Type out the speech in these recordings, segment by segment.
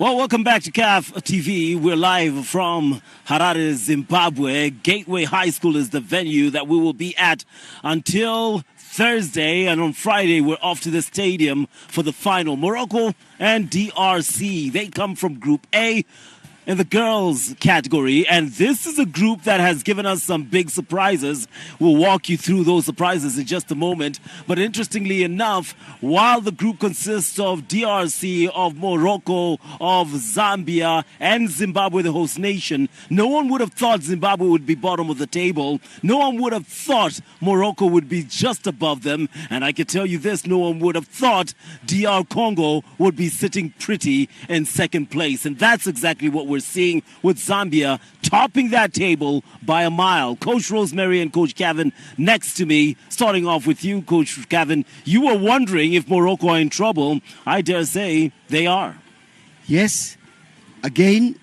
Well, welcome back to CAF TV. We're live from Harare, Zimbabwe. Gateway High School is the venue that we will be at until Thursday. And on Friday, we're off to the stadium for the final. Morocco and DRC, they come from Group A in the girls category, and this is a group that has given us some big surprises. We'll walk you through those surprises in just a moment. But interestingly enough, while the group consists of DRC, of Morocco, of Zambia, and Zimbabwe, the host nation, no one would have thought Zimbabwe would be bottom of the table. No one would have thought Morocco would be just above them. And I can tell you this, no one would have thought DR Congo would be sitting pretty in second place. And that's exactly what we're seeing with Zambia topping that table by a mile. Coach Rosemary and Coach Kevin next to me. Starting off with you, Coach Kevin. You were wondering if Morocco are in trouble. I dare say they are. Yes. Again,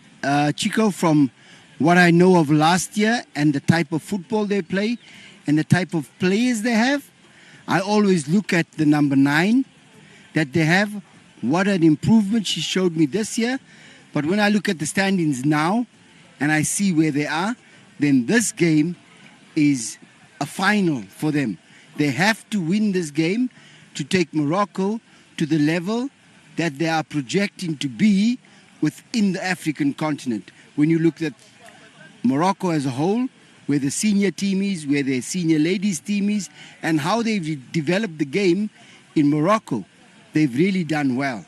Chico, from what I know of last year and the type of football they play and the type of players they have, I always look at the number 9 that they have. What an improvement she showed me this year. But when I look at the standings now and I see where they are, then this game is a final for them. They have to win this game to take Morocco to the level that they are projecting to be within the African continent. When you look at Morocco as a whole, where the senior team is, where the senior ladies team is, and how they've developed the game in Morocco, they've really done well.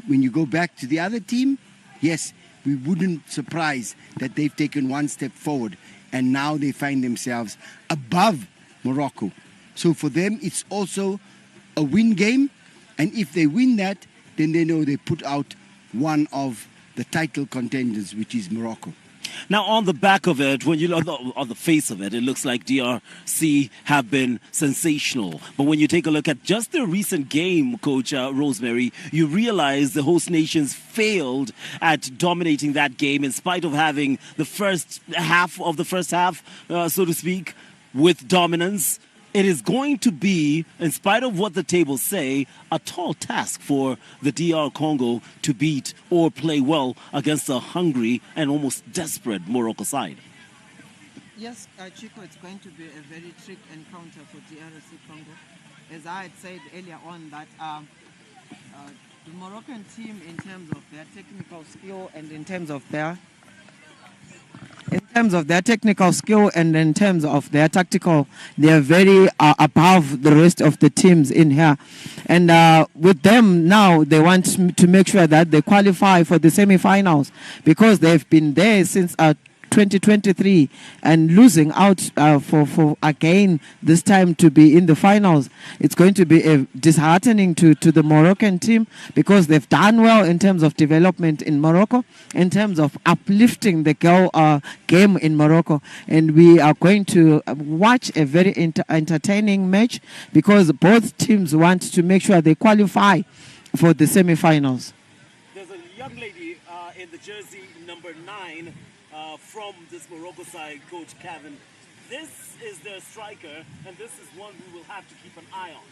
When you go back to the other team, yes, we wouldn't surprise that they've taken one step forward and now they find themselves above Morocco. So for them, it's also a win game. And if they win that, then they know they put out one of the title contenders, which is Morocco. Now, on the back of it, when you look on the face of it, it looks like DRC have been sensational. But when you take a look at just the recent game, Coach Rosemary, you realize the host nations failed at dominating that game in spite of having the first half, so to speak, with dominance. It is going to be, in spite of what the tables say, a tall task for the DR Congo to beat or play well against a hungry and almost desperate Morocco side. Yes, Chico, it's going to be a very tricky encounter for DRC Congo. As I had said earlier on, that the Moroccan team, in terms of their technical skill and in terms of their technical skill and in terms of their tactical, they are very above the rest of the teams in here. And with them now, they want to make sure that they qualify for the semi-finals because they've been there since 2023 and losing out for again this time to be in the finals. It's going to be disheartening to the Moroccan team because they've done well in terms of development in Morocco, in terms of uplifting the girl game in Morocco. And we are going to watch a very entertaining match because both teams want to make sure they qualify for the semi-finals. There's a young lady in the jersey number 9 from this Morocco side, Coach Kevin. This is their striker, and this is one we will have to keep an eye on.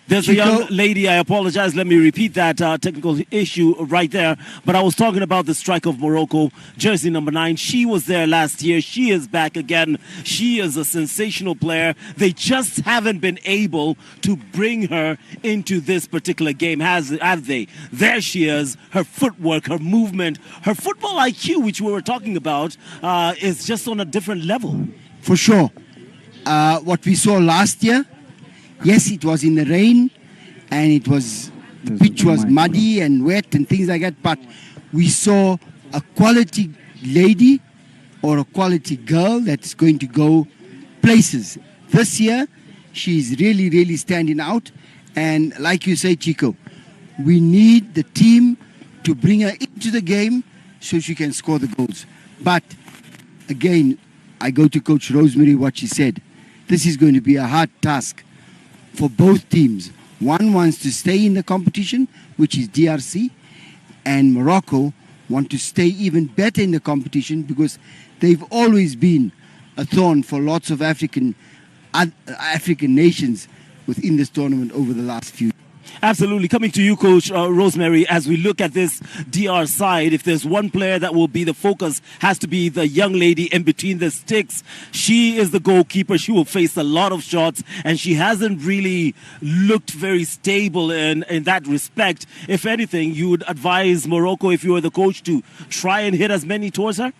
There's a young lady, I apologize, let me repeat that technical issue right there. But I was talking about the striker of Morocco, jersey number 9. She was there last year. She is back again. She is a sensational player. They just haven't been able to bring her into this particular game, have they? There she is. Her footwork, her movement, her football IQ, which we were talking about, is just on a different level. For sure. What we saw last year, yes, it was in the rain and the pitch was muddy and wet and things like that, but we saw a quality lady or a quality girl that's going to go places. This year, she's really, really standing out. And like you say, Chico, we need the team to bring her into the game so she can score the goals. But again, I go to Coach Rosemary, what she said. This is going to be a hard task for both teams. One wants to stay in the competition, which is DRC, and Morocco want to stay even better in the competition because they've always been a thorn for lots of African nations within this tournament over the last few years. Absolutely. Coming to you, Coach Rosemary, as we look at this DR side, if there's one player that will be the focus, has to be the young lady in between the sticks. She is the goalkeeper. She will face a lot of shots, and she hasn't really looked very stable in that respect. If anything, you would advise Morocco, if you were the coach, to try and hit as many towards her?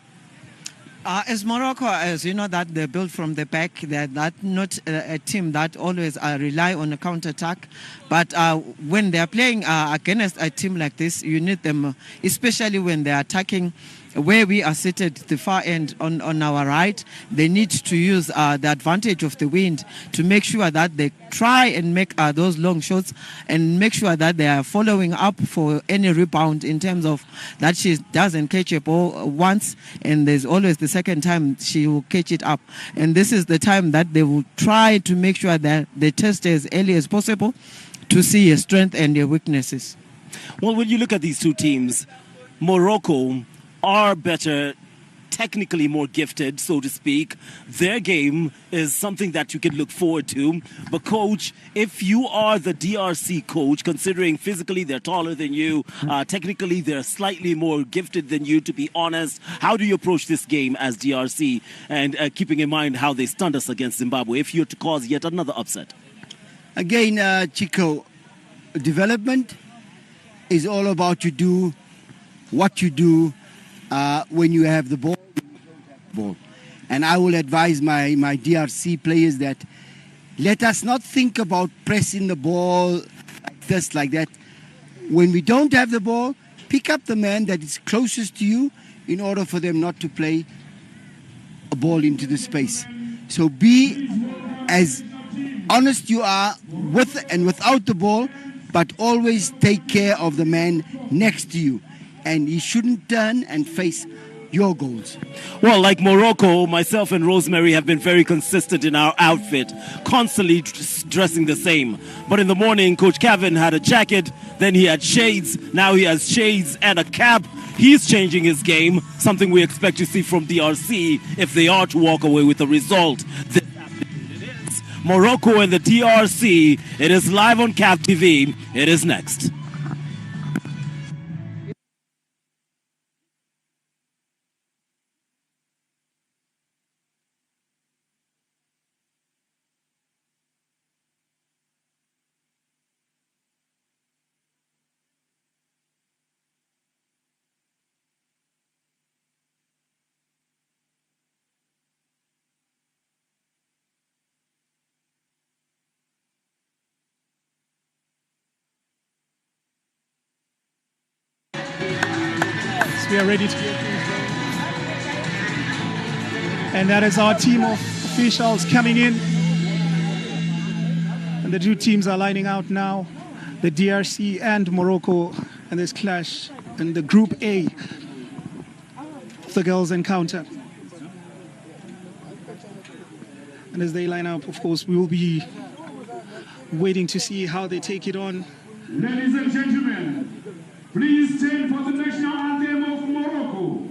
As Morocco, as you know, that they built from the back, they're not a team that always rely on a counter-attack. But when they're playing against a team like this, you need them, especially when they're attacking where we are seated, the far end on our right. They need to use the advantage of the wind to make sure that they try and make those long shots and make sure that they are following up for any rebound, in terms of that she doesn't catch a ball once and there's always the second time she will catch it up. And this is the time that they will try to make sure that they test as early as possible to see your strength and your weaknesses. Well, when you look at these two teams, Morocco are better, technically more gifted, so to speak. Their game is something that you can look forward to. But coach, if you are the DRC coach, considering physically they're taller than you, technically they're slightly more gifted than you, to be honest, how do you approach this game as DRC, and keeping in mind how they stunned us against Zimbabwe, if you're to cause yet another upset? Again, Chico, development is all about you do what you do when you have the ball. And I will advise my DRC players that let us not think about pressing the ball like this, like that. When we don't have the ball, pick up the man that is closest to you in order for them not to play a ball into the space. So be as honest you are with and without the ball, but always take care of the man next to you. And he shouldn't turn and face your goals. Well, like Morocco, myself and Rosemary have been very consistent in our outfit, constantly dressing the same. But in the morning, Coach Kevin had a jacket, then he had shades, now he has shades and a cap. He's changing his game, something we expect to see from DRC if they are to walk away with a result. This afternoon it is Morocco and the DRC. It is live on CAF TV. It is next. We are ready to get things going. And that is our team of officials coming in. And the two teams are lining out now. The DRC and Morocco in this clash in the Group A of the girls' encounter. And as they line up, of course, we will be waiting to see how they take it on. Ladies and gentlemen, please stand for the national anthem of Morocco.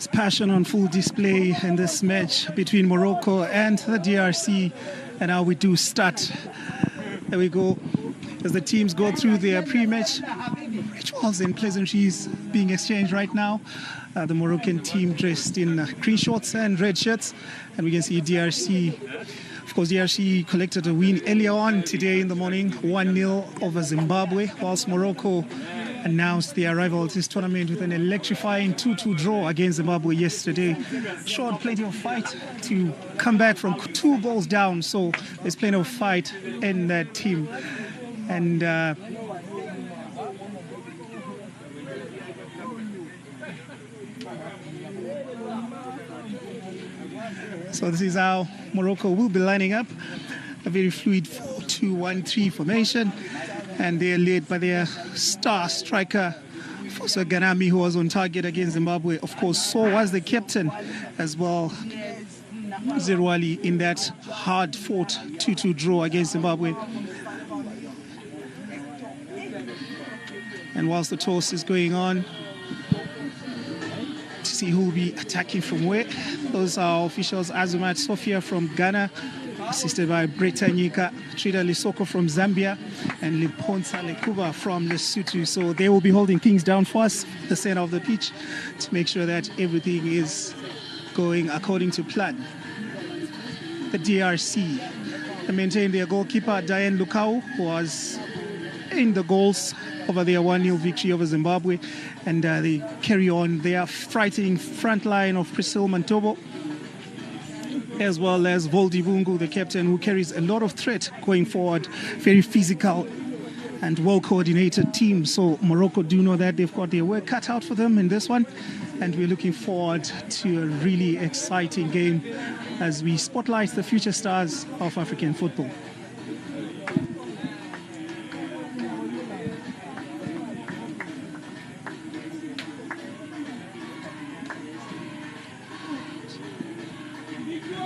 It's passion on full display in this match between Morocco and the DRC. And now we do start. There we go. As the teams go through their pre-match rituals and pleasantries being exchanged right now. The Moroccan team dressed in green shorts and red shirts. And we can see DRC. Of course, DRC collected a win earlier on today in the morning, 1-0 over Zimbabwe, whilst Morocco announced their arrival at this tournament with an electrifying 2-2 draw against Zimbabwe yesterday. Showed plenty of fight to come back from 2 goals down, so there's plenty of fight in that team. And so this is how Morocco will be lining up. A very fluid 4-2-1-3 formation. And they're led by their star striker, Fosa Ganami, who was on target against Zimbabwe. Of course, so was the captain as well, Zerwali, in that hard-fought 2-2 draw against Zimbabwe. And whilst the toss is going on, to see who will be attacking from where, those are officials: Azumat Sofia from Ghana, assisted by Bretanyika, Trida Lesoko from Zambia, and Liponsa Lekuba from Lesotho. So they will be holding things down for us, the center of the pitch, to make sure that everything is going according to plan. The DRC, they maintain their goalkeeper, Diane Lukau, who was in the goals over their 1-0 victory over Zimbabwe. And they carry on their frightening front line of Priscilla Mantobo, as well as Voldi Bungu, the captain, who carries a lot of threat going forward. Very physical and well-coordinated team. So Morocco do know that they've got their work cut out for them in this one. And we're looking forward to a really exciting game as we spotlight the future stars of African football.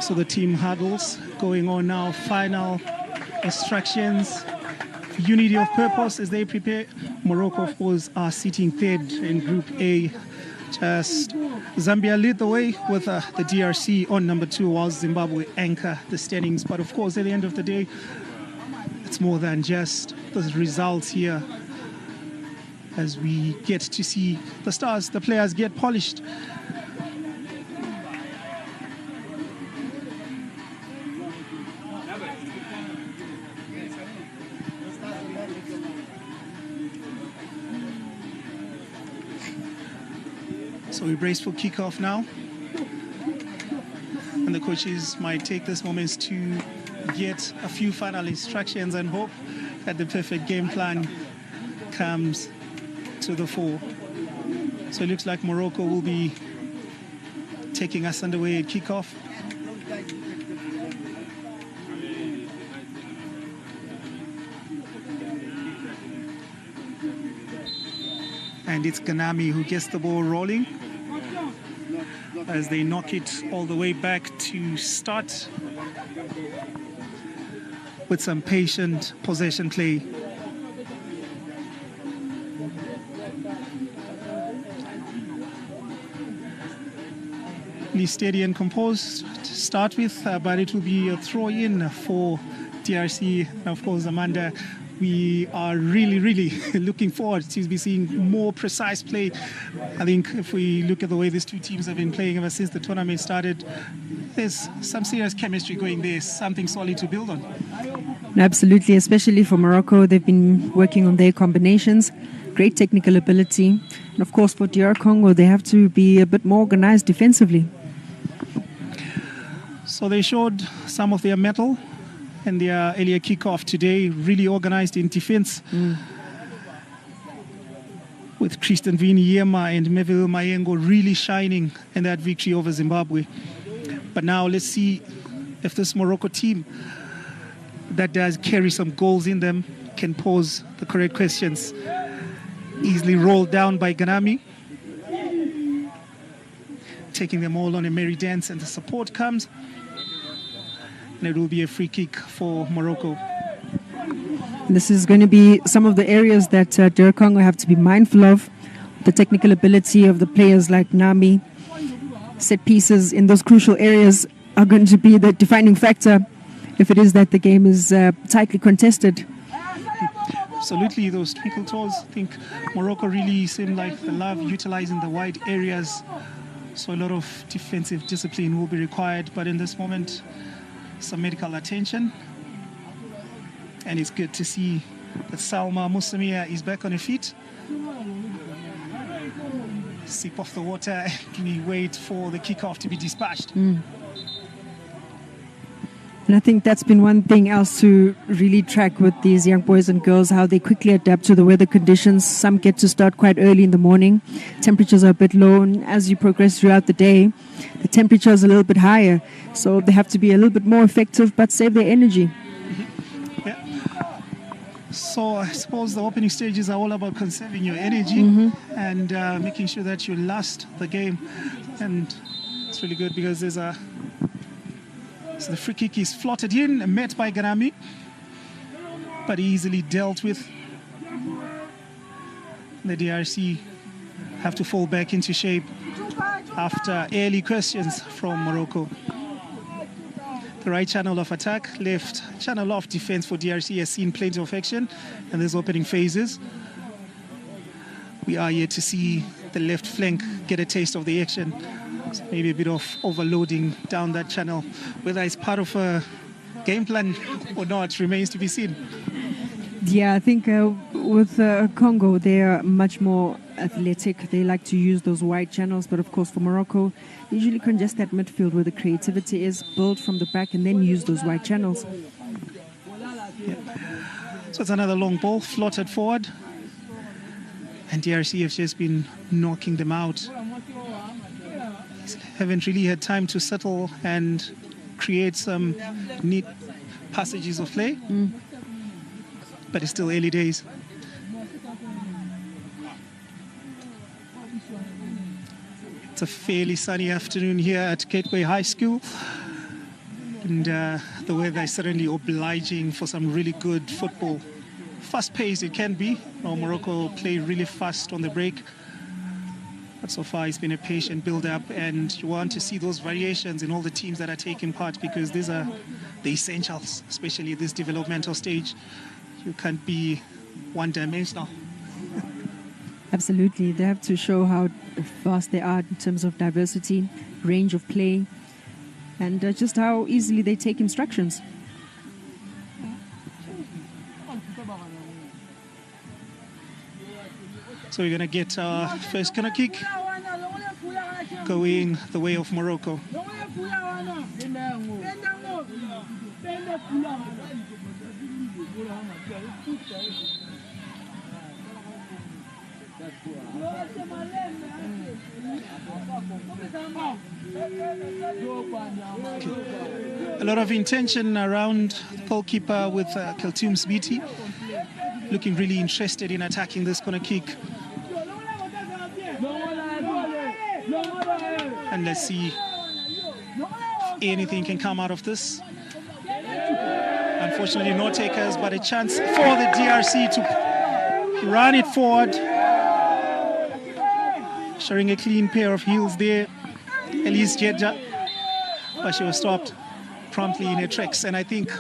So the team huddles going on now, final instructions, unity of purpose as they prepare. Morocco, of course, are sitting third in Group A. Just Zambia lead the way with the DRC on number 2, while Zimbabwe anchor the standings. But of course, at the end of the day, it's more than just the results here, as we get to see the stars, the players get polished. So we brace for kickoff now. And the coaches might take this moment to get a few final instructions and hope that the perfect game plan comes to the fore. So it looks like Morocco will be taking us underway at kickoff. And it's Ganami who gets the ball rolling as they knock it all the way back to start with some patient possession play. Be steady and composed to start with, but it will be a throw-in for DRC. And of course, Amanda, we are really looking forward to be seeing more precise play. I think if we look at the way these two teams have been playing ever since the tournament started, there's some serious chemistry going there, something solid to build on. Absolutely, especially for Morocco. They've been working on their combinations, great technical ability. And of course, for DR Congo, they have to be a bit more organized defensively. So they showed some of their mettle in their earlier kickoff today, really organized in defense. With Christian Viniema and Meville Mayengo really shining in that victory over Zimbabwe. But now let's see if this Morocco team that does carry some goals in them can pose the correct questions. Easily rolled down by Ganami, taking them all on a merry dance, and the support comes. And it will be a free kick for Morocco. This is going to be some of the areas that DR Congo have to be mindful of. The technical ability of the players like Nami, set pieces in those crucial areas are going to be the defining factor if it is that the game is tightly contested. Absolutely, those twinkle toes. I think Morocco really seemed like they love utilizing the wide areas. So a lot of defensive discipline will be required. But in this moment, some medical attention. And it's good to see that Salma Musamia is back on her feet. Sip off the water and we wait for the kickoff to be dispatched. And I think that's been one thing else to really track with these young boys and girls, how they quickly adapt to the weather conditions. Some get to start quite early in the morning. Temperatures are a bit low, and as you progress throughout the day, the temperature is a little bit higher. So they have to be a little bit more effective, but save their energy. So I suppose the opening stages are all about conserving your energy and making sure that you last the game. And it's really good because there's a... So the free kick is floated in, met by Garami, but easily dealt with. The DRC have to fall back into shape after early questions from Morocco. The right channel of attack, left channel of defense for DRC has seen plenty of action in these opening phases. We are yet to see the left flank get a taste of the action. So maybe a bit of overloading down that channel. Whether it's part of a game plan or not remains to be seen. Yeah, I think with Congo, they are much more athletic. They like to use those wide channels. But of course, for Morocco, they usually congest that midfield where the creativity is, build from the back and then use those wide channels. Yeah. So it's another long ball floated forward. And DRC have just been knocking them out. Haven't really had time to settle and create some neat passages of play. But it's still early days. It's a fairly sunny afternoon here at Gateway High School. And the weather is certainly obliging for some really good football. Fast-paced it can be. Morocco play really fast on the break. But so far it's been a patient build-up, and you want to see those variations in all the teams that are taking part, because these are the essentials, especially at this developmental stage. You can't be one-dimensional. Absolutely. They have to show how fast they are in terms of diversity, range of play, and just how easily they take instructions. So we're going to get our first corner kick going the way of Morocco. A lot of intention around the goalkeeper with Keltoum Sbiti, looking really interested in attacking this corner kick. And let's see if anything can come out of this. Unfortunately, no takers, but a chance for the DRC to run it forward. Showing a clean pair of heels there, Elise Jedja, but she was stopped promptly in her tracks. And I think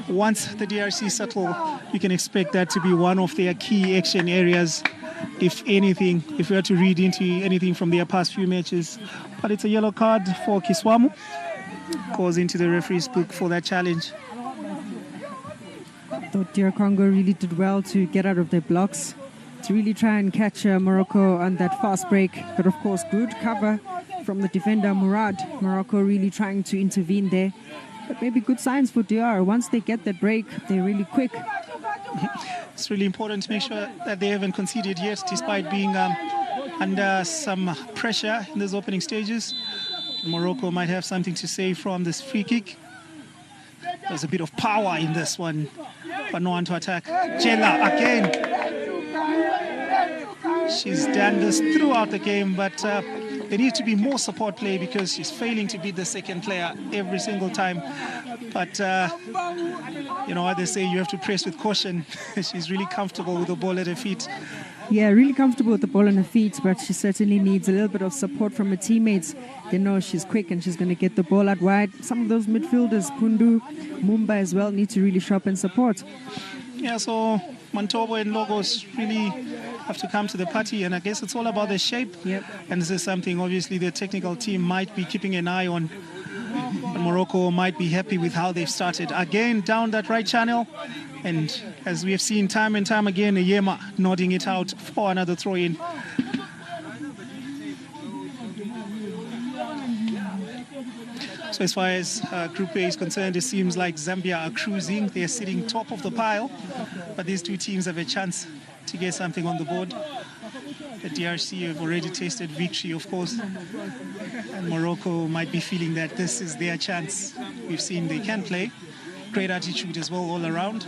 once the DRC settle, you can expect that to be one of their key action areas, if anything, if we are to read into anything from their past few matches. But it's a yellow card for Kiswamu. Goes into the referee's book for that challenge. I thought DR Congo really did well to get out of their blocks, to really try and catch Morocco on that fast break. But of course, good cover from the defender Murad. Morocco really trying to intervene there. But maybe good signs for DR. Once they get that break, they're really quick. It's really important to make sure that they haven't conceded yet, despite being under some pressure in those opening stages. Morocco might have something to say from this free kick. There's a bit of power in this one, but no one to attack. Jela again. She's done this throughout the game, but there needs to be more support play because she's failing to beat the second player every single time. But you know what they say, you have to press with caution. She's really comfortable with the ball at her feet. Yeah, really comfortable with the ball on her feet, but she certainly needs a little bit of support from her teammates. They know she's quick and she's going to get the ball out wide. Some of those midfielders, Pundu, Mumba as well, need to really sharpen support. Yeah, so Mantobo and Logos really have to come to the party, and I guess it's all about the shape. Yep. And this is something obviously the technical team might be keeping an eye on. But Morocco might be happy with how they've started. Again, down that right channel. And as we have seen time and time again, Yema nodding it out for another throw-in. So as far as Group A is concerned, it seems like Zambia are cruising. They're sitting top of the pile. But these two teams have a chance to get something on the board. The DRC have already tasted victory, of course. And Morocco might be feeling that this is their chance. We've seen they can play. Great attitude as well all around.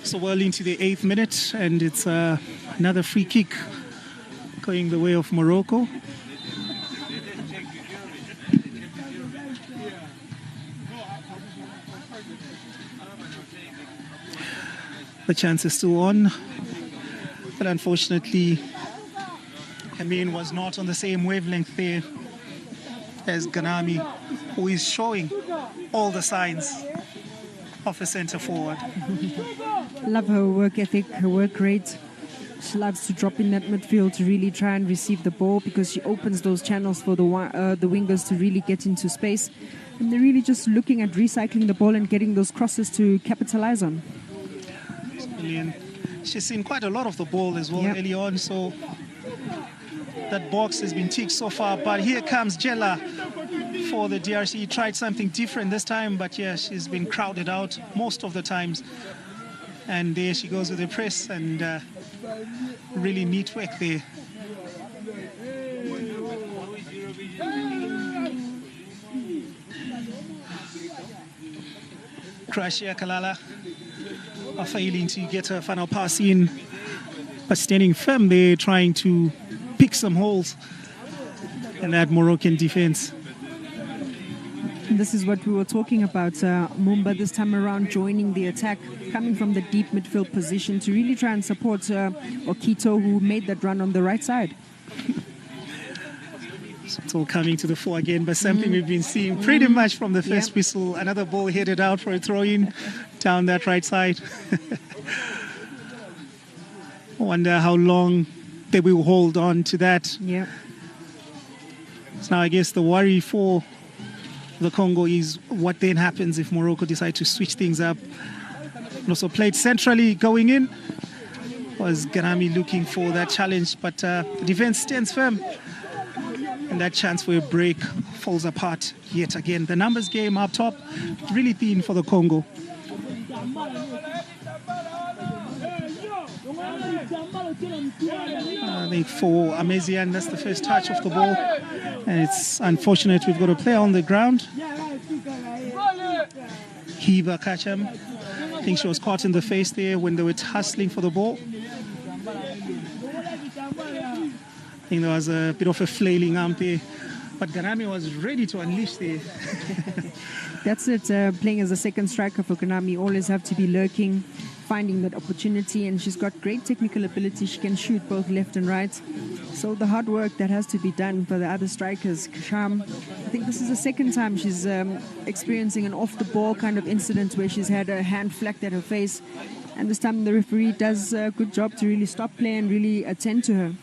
So well into the 8th minute, and it's another free kick going the way of Morocco. The chance is still on, but unfortunately, Amin was not on the same wavelength there as Ganami, who is showing all the signs of a centre forward. Love her work ethic, her work rate. She loves to drop in that midfield to really try and receive the ball, because she opens those channels for the wingers to really get into space. And they're really just looking at recycling the ball and getting those crosses to capitalize on. Brilliant. She's seen quite a lot of the ball as well early on, so that box has been ticked so far. But here comes Jella for the DRC. Tried something different this time, but yeah, she's been crowded out most of the times. And there she goes with the press, and really neat work there. Krashia Kalala are failing to get a final pass in, but standing firm there, trying to pick some holes in that Moroccan defense. And this is what we were talking about. Mumba this time around joining the attack, coming from the deep midfield position to really try and support Okito, who made that run on the right side. So it's all coming to the fore again, but something we've been seeing pretty much from the first whistle. Another ball headed out for a throw-in down that right side. I wonder how long they will hold on to that. Yeah. So now I guess the worry for the Congo is what then happens if Morocco decide to switch things up. And also played centrally going in. Was Ganami looking for that challenge, but the defense stands firm. And that chance for a break falls apart yet again. The numbers game up top, really thin for the Congo. I think for Amezian, that's the first touch of the ball. And it's unfortunate we've got a player on the ground. Hiba Kacham. I think she was caught in the face there when they were tussling for the ball. I think there was a bit of a flailing arm there, but Ganami was ready to unleash there. That's it. Playing as a second striker for Ganami, always have to be lurking, finding that opportunity, and she's got great technical ability. She can shoot both left and right. So the hard work that has to be done for the other strikers. Kasham, I think this is the second time she's experiencing an off-the-ball kind of incident where she's had a hand flacked at her face, and this time the referee does a good job to really stop play and really attend to her.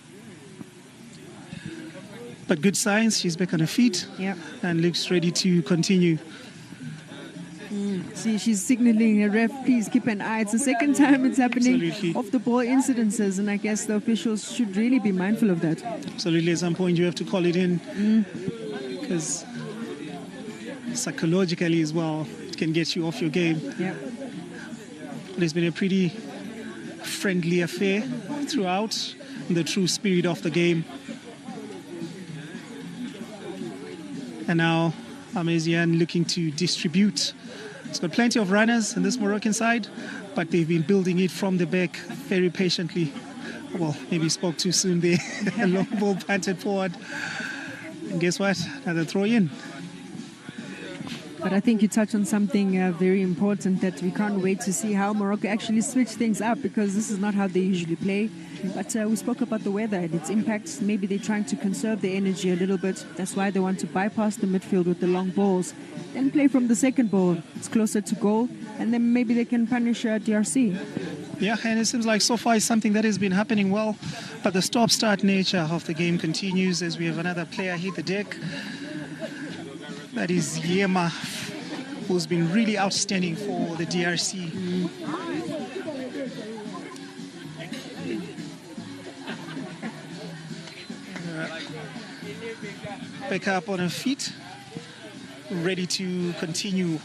But good signs, she's back on her feet and looks ready to continue. See, she's signaling a ref, please keep an eye. It's the second time it's happening. Off the ball incidences, and I guess the officials should really be mindful of that. Absolutely, at some point you have to call it in, because psychologically as well, it can get you off your game. It's been a pretty friendly affair throughout, in the true spirit of the game. And now Amezian looking to distribute. It's got plenty of runners in this Moroccan side, but they've been building it from the back very patiently. Well, maybe spoke too soon there. A long ball punted forward. And guess what? Another throw in. But I think you touched on something very important, that we can't wait to see how Morocco actually switch things up, because this is not how they usually play. But we spoke about the weather and its impacts. Maybe they're trying to conserve their energy a little bit. That's why they want to bypass the midfield with the long balls. Then play from the second ball. It's closer to goal. And then maybe they can punish DRC. Yeah, and it seems like so far it's something that has been happening well. But the stop-start nature of the game continues as we have another player hit the deck. That is Yema, who's been really outstanding for the DRC. Back up on her feet, ready to continue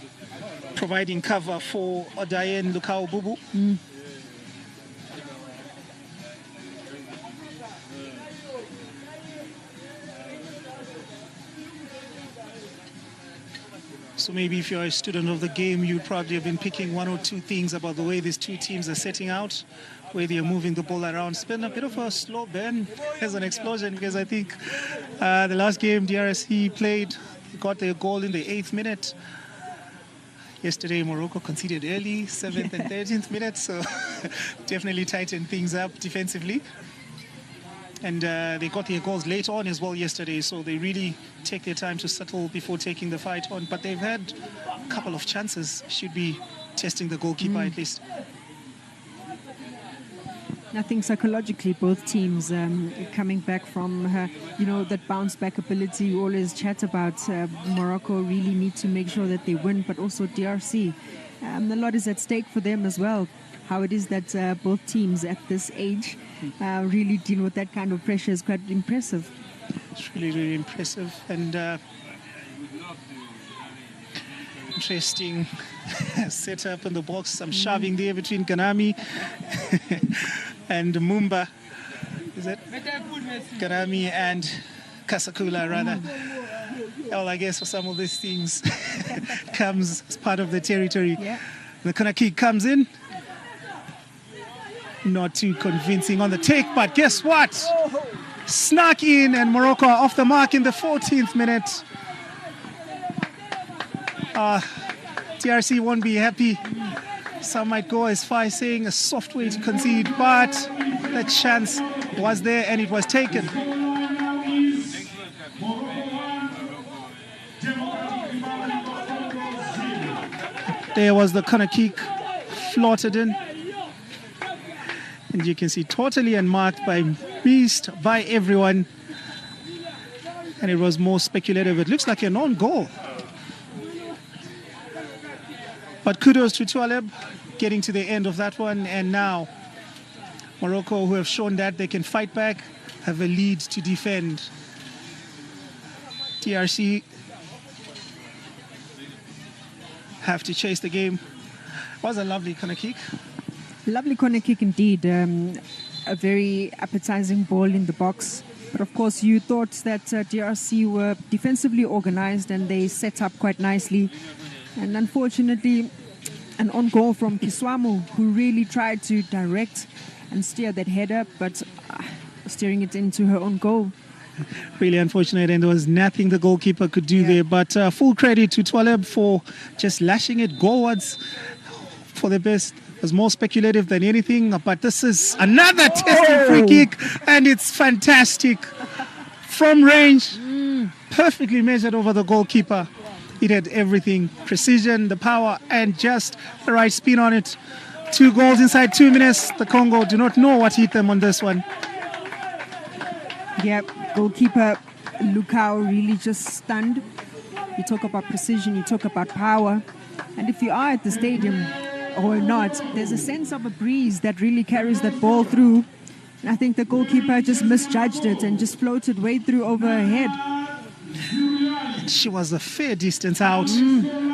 providing cover for Odayen Lukao Bubu. So maybe if you're a student of the game, you'd probably have been picking one or two things about the way these two teams are setting out, where they're moving the ball around. It's been a bit of a slow burn as an explosion, because I think the last game DRC played, got their goal in the 8th minute. Yesterday, Morocco conceded early, 7th and 13th minutes, so definitely tightened things up defensively. And they got their goals late on as well yesterday, so they really take their time to settle before taking the fight on. But they've had a couple of chances, should be testing the goalkeeper at least. I think psychologically both teams coming back from that bounce back ability. You always chat about Morocco really need to make sure that they win, but also DRC. A lot is at stake for them as well. How it is that both teams at this age really deal with that kind of pressure is quite impressive. It's really, really impressive. And interesting setup in the box. Some shoving there between Ganami and Mumba. Is it? Ganami and Kasakula, rather. Well, I guess for some of these things comes as part of the territory. Yeah. The corner kick comes in. Not too convincing on the take, but guess what? Snuck in, and Morocco are off the mark in the 14th minute. DRC won't be happy. Some might go as far as saying a soft way to concede, but the chance was there and it was taken. There was the corner kick, floated in. And you can see totally unmarked, missed by everyone. And it was more speculative. It looks like an own goal. But kudos to Tualeb getting to the end of that one. And now Morocco, who have shown that they can fight back, have a lead to defend. DRC have to chase the game. It was a lovely corner kick. Lovely corner kick indeed. A very appetizing ball in the box. But of course, you thought that DRC were defensively organized and they set up quite nicely. And unfortunately, an on goal from Kiswamu, who really tried to direct and steer that header, but steering it into her own goal. Really unfortunate, and there was nothing the goalkeeper could do there. But full credit to Tualeb for just lashing it goalwards for the best. It was more speculative than anything, but this is another testing free kick, and it's fantastic. From range, perfectly measured over the goalkeeper. It had everything, precision, the power, and just the right spin on it. 2 goals inside 2 minutes. The Congo do not know what hit them on this one. Yeah, goalkeeper Lukao really just stunned. You talk about precision, you talk about power. And if you are at the stadium or not, there's a sense of a breeze that really carries that ball through. And I think the goalkeeper just misjudged it and just floated way through over her head. She was a fair distance out,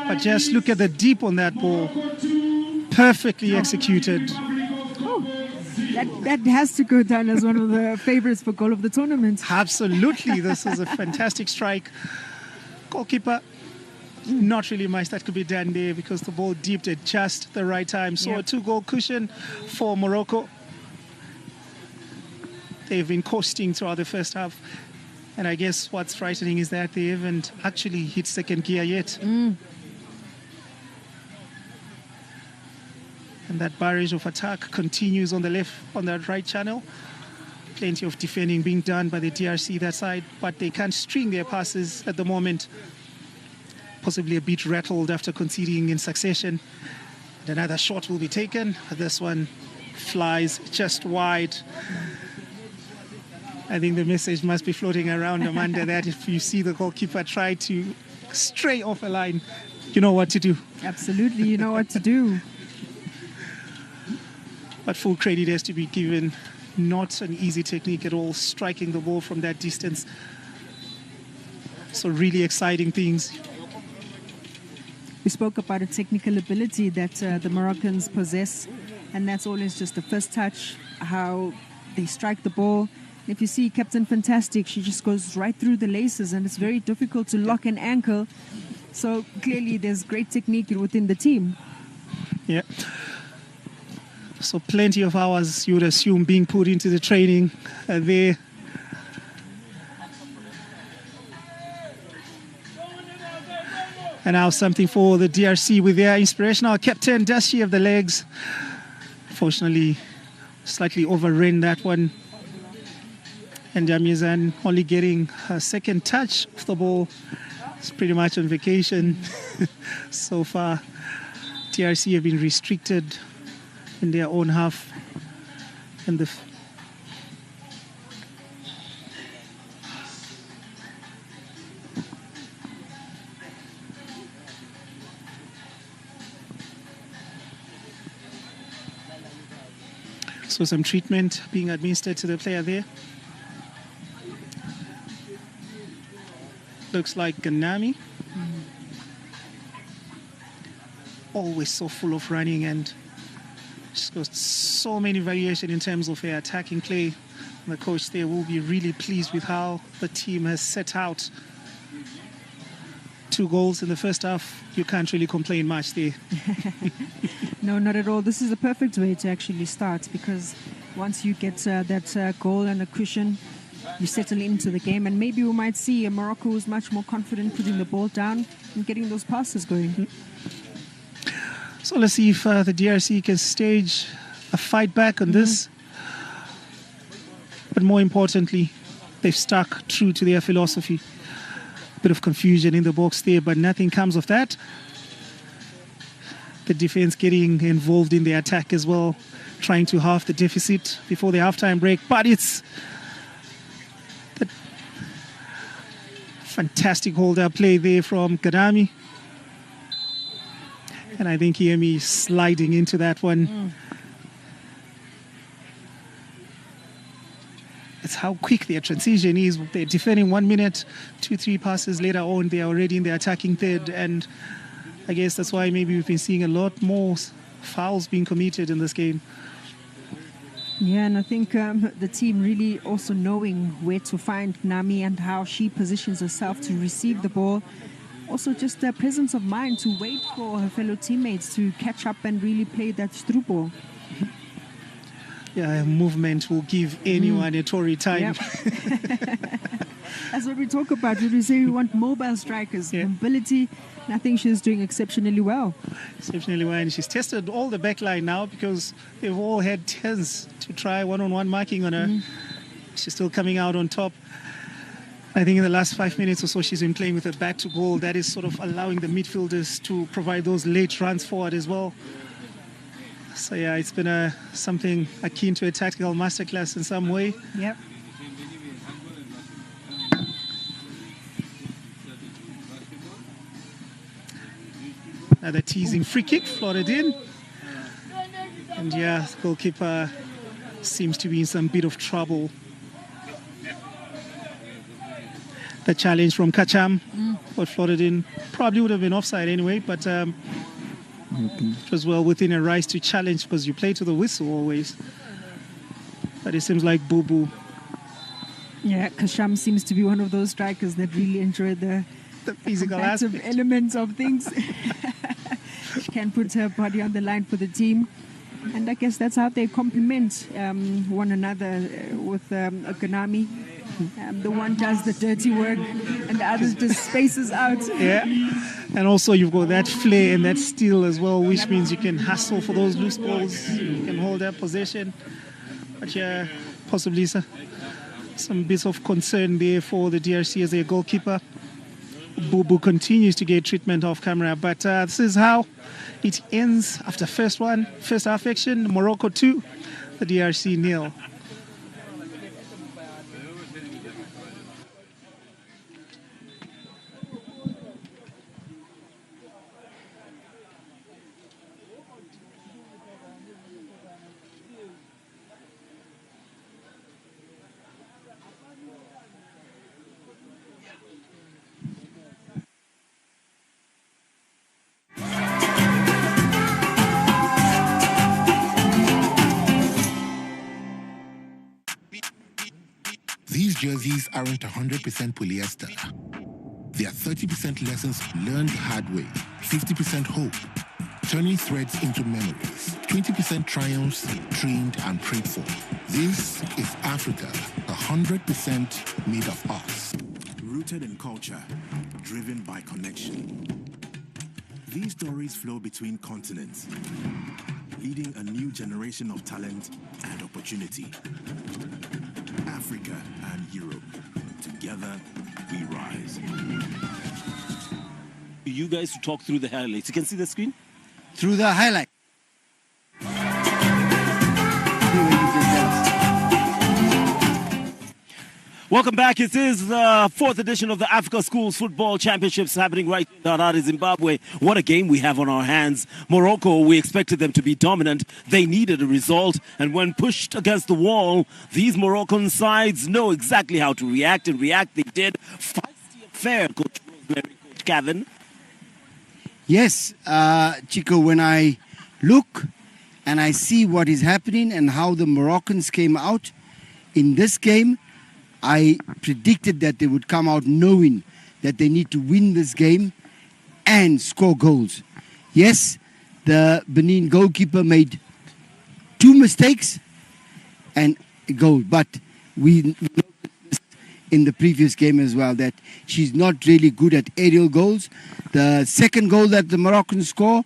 but just look at the deep on that ball. Perfectly executed. That has to go down as one of the favorites for goal of the tournament. Absolutely, this is a fantastic strike. Goalkeeper, not really much that could be done there because the ball dipped at just the right time. So a 2-goal cushion for Morocco. they've been coasting throughout the first half. And I guess what's frightening is that they haven't actually hit second gear yet. And that barrage of attack continues on the left, on that right channel. Plenty of defending being done by the DRC that side, but they can't string their passes at the moment. Possibly a bit rattled after conceding in succession. And another shot will be taken. This one flies just wide. I think the message must be floating around, Amanda, that if you see the goalkeeper try to stray off a line, you know what to do. Absolutely, you know what to do. But full credit has to be given. Not an easy technique at all, striking the ball from that distance. So really exciting things. We spoke about a technical ability that the Moroccans possess, and that's always just the first touch, how they strike the ball. If you see Captain Fantastic, she just goes right through the laces, and it's very difficult to lock an ankle. So clearly there's great technique within the team. Yeah. So plenty of hours, you would assume, being put into the training there. And now something for the DRC with their inspirational captain, does she have the legs? Fortunately, slightly overran that one. And Jamizan only getting her second touch of the ball. It's pretty much on vacation so far. DRC have been restricted in their own half. And the so some treatment being administered to the player there. Looks like Ganami. Always so full of running, and she's got so many variation in terms of her attacking play. And the coach there will be really pleased with how the team has set out. 2 goals in the first half. You can't really complain much there. No, not at all. This is a perfect way to actually start, because once you get that goal and a cushion, you settle into the game, and maybe we might see Morocco who's much more confident putting the ball down and getting those passes going. So let's see if the DRC can stage a fight back on this. But more importantly, they've stuck true to their philosophy. Bit of confusion in the box there, but nothing comes of that. The defense getting involved in the attack as well, trying to halve the deficit before the halftime break. But it's the fantastic hold-up play there from Gadami. And I think Yemi sliding into that one. It's how quick their transition is. They're defending 1 minute, 2-3 passes later on, they're already in the attacking third. And I guess that's why maybe we've been seeing a lot more fouls being committed in this game. Yeah, and I think the team really also knowing where to find Nami and how she positions herself to receive the ball. Also just the presence of mind to wait for her fellow teammates to catch up and really play that through ball. Yeah, movement will give anyone a Tory time. Yep. That's what we talk about when we say we want mobile strikers, mobility. And I think she's doing exceptionally well. Exceptionally well, and she's tested all the back line now because they've all had turns to try one-on-one marking on her. She's still coming out on top. I think in the last 5 minutes or so, she's been playing with a back to goal. That is sort of allowing the midfielders to provide those late runs forward as well. So yeah, it's been something akin to a tactical masterclass in some way. Yep. Another teasing free kick, floated in. And yeah, the goalkeeper seems to be in some bit of trouble. The challenge from Kacham, but floated in. Probably would have been offside anyway, but it was well within a right to challenge because you play to the whistle always. But it seems like Boo-Boo. Yeah, Kacham seems to be one of those strikers that really enjoy the physical aspect. elements of things. She can put her body on the line for the team. And I guess that's how they complement one another with Okanami. The one does the dirty work and the other just spaces out. Yeah. And also you've got that flair and that steel as well, which means you can hustle for those loose balls. You can hold that possession. But yeah, possibly some bits of concern there for the DRC as a goalkeeper. Bubu continues to get treatment off camera, but this is how it ends after first half action. Morocco 2, the DRC 0. These jerseys aren't 100% polyester. They are 30% lessons learned the hard way, 50% hope, turning threads into memories, 20% triumphs dreamed and prayed for. This is Africa, 100% made of us. Rooted in culture, driven by connection. These stories flow between continents, leading a new generation of talent and opportunity. Africa and Europe, together we rise. You guys to talk through the highlights. You can see the screen? Through the highlight. Welcome back. It is the fourth edition of the Africa Schools Football Championships happening right in Harare, Zimbabwe. What a game we have on our hands. Morocco, we expected them to be dominant. They needed a result. And when pushed against the wall, these Moroccan sides know exactly how to react. And react they did. Feisty affair, Coach Rosemary, Coach Kevin. Yes, Chico, when I look and I see what is happening and how the Moroccans came out in this game, I predicted that they would come out knowing that they need to win this game and score goals. Yes, the Benin goalkeeper made 2 mistakes and a goal, but we noticed in the previous game as well that she's not really good at aerial goals. The second goal that the Moroccans score,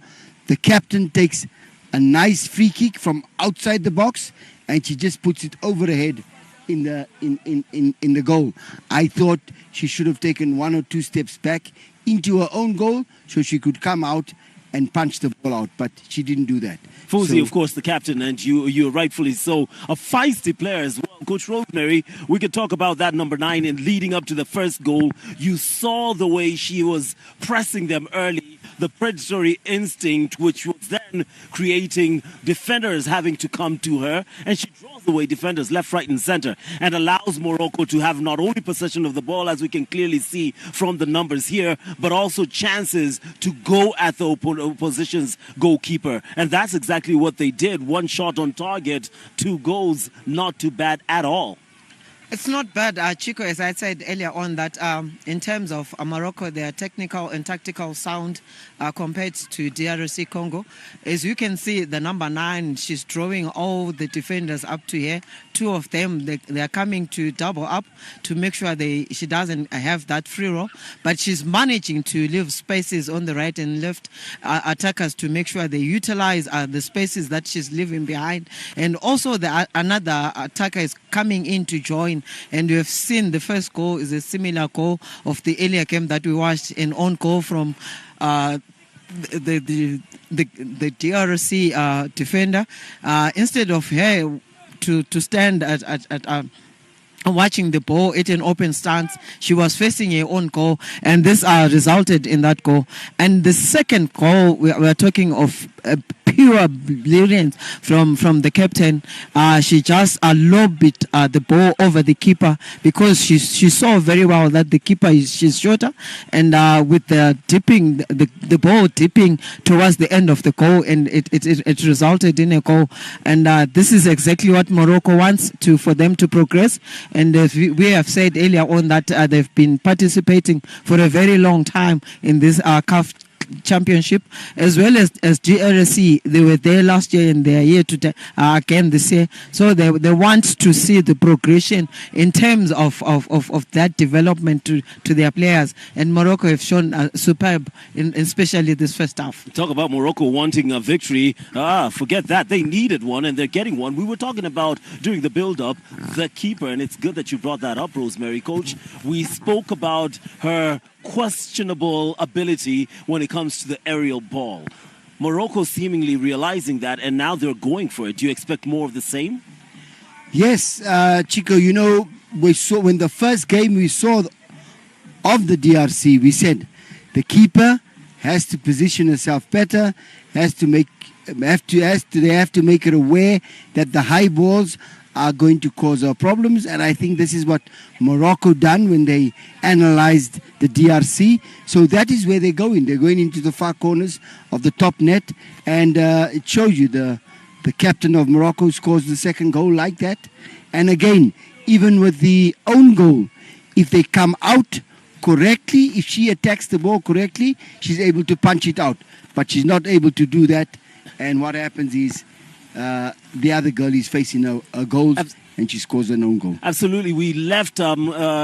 the captain takes a nice free kick from outside the box and she just puts it over her head in the goal. I thought she should have taken 1 or 2 steps back into her own goal so she could come out and punch the ball out, but she didn't do that. Fawzi, of course, the captain, and you're rightfully so. A feisty player as well. Coach Rosemary, we could talk about that number 9 and leading up to the first goal. You saw the way she was pressing them early, the predatory instinct, which was then creating defenders having to come to her, and she draws away defenders left, right, and center, and allows Morocco to have not only possession of the ball, as we can clearly see from the numbers here, but also chances to go at the opposition's goalkeeper. And that's exactly what they did. 1 shot on target, 2 goals, not too bad at all. It's not bad, Chico, as I said earlier on, that in terms of Morocco, they are technical and tactical sound compared to DRC Congo. As you can see, the number 9, she's drawing all the defenders up to here. 2 of them, they are coming to double up to make sure she doesn't have that free roll. But she's managing to leave spaces on the right and left attackers to make sure they utilize the spaces that she's leaving behind. And also another attacker is coming in to join. And we have seen the first goal is a similar goal of the earlier game that we watched, an own goal from the DRC defender. Instead of her to stand at watching the ball at an open stance, she was facing her own goal, and this resulted in that goal. And the second goal, we're talking of pure brilliance from the captain. She just lobbed the ball over the keeper because she saw very well that the keeper she's shorter, and with the dipping the ball dipping towards the end of the goal, and it resulted in a goal. And this is exactly what Morocco wants for them to progress. And we have said earlier on that they've been participating for a very long time in this CAF championship, as well as DRC. They were there last year and they are here to again this year. So they want to see the progression in terms of that development to their players. And Morocco have shown superb, especially this first half. Talk about Morocco wanting a victory. Forget that. They needed one and they're getting one. We were talking about during the build-up the keeper, and it's good that you brought that up, Rosemary. Coach, we spoke about her questionable ability when it comes to the aerial ball. Morocco seemingly realizing that, and now they're going for it. Do you expect more of the same? Yes, Chico, you know, we saw when the first game we saw of the DRC, we said the keeper has to position herself better, they have to make it aware that the high balls are going to cause our problems. And I think this is what Morocco done when they analyzed the DRC. So that is where they're going. They're going into the far corners of the top net, and it shows you the captain of Morocco scores the second goal like that. And again, even with the own goal, if they come out correctly, if she attacks the ball correctly, she's able to punch it out. But she's not able to do that. And what happens is the other girl is facing a goal and she scores an own goal. Absolutely. We left DRC